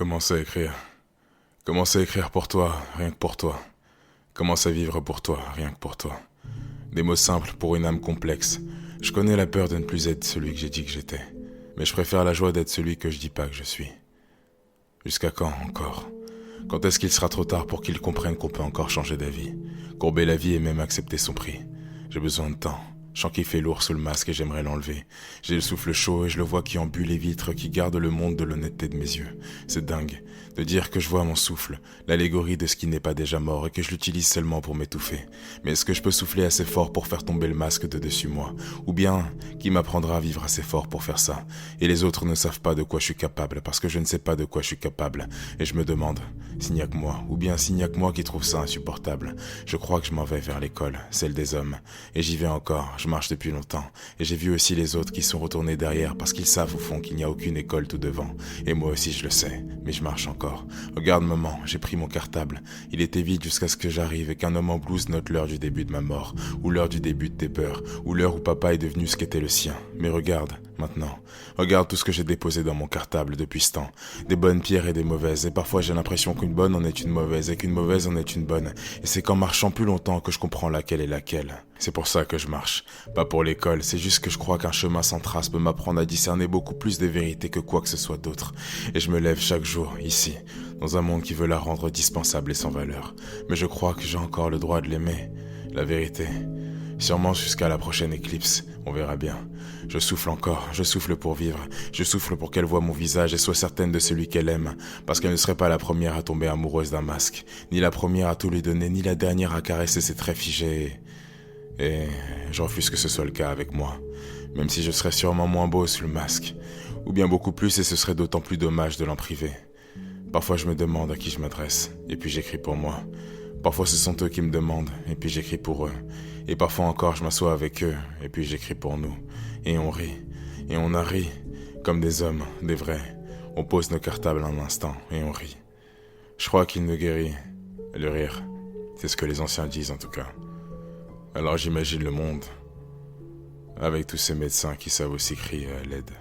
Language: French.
Commence à écrire. Commence à écrire pour toi, rien que pour toi. Commence à vivre pour toi, rien que pour toi. Des mots simples pour une âme complexe. Je connais la peur de ne plus être celui que j'ai dit que j'étais. Mais je préfère la joie d'être celui que je dis pas que je suis. Jusqu'à quand encore? Quand est-ce qu'il sera trop tard pour qu'ils comprennent qu'on peut encore changer d'avis, courber la vie et même accepter son prix? J'ai besoin de temps. Je sens qu'il fait lourd sous le masque et j'aimerais l'enlever. J'ai le souffle chaud et je le vois qui embue les vitres, qui garde le monde de l'honnêteté de mes yeux. C'est dingue de dire que je vois mon souffle, l'allégorie de ce qui n'est pas déjà mort et que je l'utilise seulement pour m'étouffer. Mais est-ce que je peux souffler assez fort pour faire tomber le masque de dessus moi? Ou bien, qui m'apprendra à vivre assez fort pour faire ça? Et les autres ne savent pas de quoi je suis capable parce que je ne sais pas de quoi je suis capable. Et je me demande, s'il n'y a que moi, ou bien s'il n'y a que moi qui trouve ça insupportable. Je crois que je m'en vais vers l'école, celle des hommes. Et j'y vais encore, je marche depuis longtemps. Et j'ai vu aussi les autres qui sont retournés derrière parce qu'ils savent au fond qu'il n'y a aucune école tout devant. Et moi aussi je le sais, mais je marche encore. Regarde maman, j'ai pris mon cartable. Il était vide jusqu'à ce que j'arrive et qu'un homme en blouse note l'heure du début de ma mort. Ou l'heure du début de tes peurs. Ou l'heure où papa est devenu ce qu'était le sien. Mais regarde, maintenant. Regarde tout ce que j'ai déposé dans mon cartable depuis ce temps. Des bonnes pierres et des mauvaises. Et parfois j'ai l'impression qu'une bonne en est une mauvaise et qu'une mauvaise en est une bonne. Et c'est qu'en marchant plus longtemps que je comprends laquelle est laquelle. C'est pour ça que je marche. Pas pour l'école, c'est juste que je crois qu'un chemin sans trace peut m'apprendre à discerner beaucoup plus des vérités que quoi que ce soit d'autre. Et je me lève chaque jour, ici, dans un monde qui veut la rendre dispensable et sans valeur. Mais je crois que j'ai encore le droit de l'aimer. La vérité. Sûrement jusqu'à la prochaine éclipse, on verra bien. Je souffle encore, je souffle pour vivre. Je souffle pour qu'elle voie mon visage et soit certaine de celui qu'elle aime. Parce qu'elle ne serait pas la première à tomber amoureuse d'un masque. Ni la première à tout lui donner, ni la dernière à caresser ses traits figés. Et je refuse que ce soit le cas avec moi. Même si je serais sûrement moins beau sous le masque. Ou bien beaucoup plus et ce serait d'autant plus dommage de l'en priver. Parfois je me demande à qui je m'adresse, et puis j'écris pour moi. Parfois ce sont eux qui me demandent, et puis j'écris pour eux. Et parfois encore je m'assois avec eux, et puis j'écris pour nous. Et on rit, et on a ri, comme des hommes, des vrais. On pose nos cartables un instant, et on rit. Je crois qu'il nous guérit, le rire. C'est ce que les anciens disent en tout cas. Alors j'imagine le monde, avec tous ces médecins qui savent aussi crier à l'aide.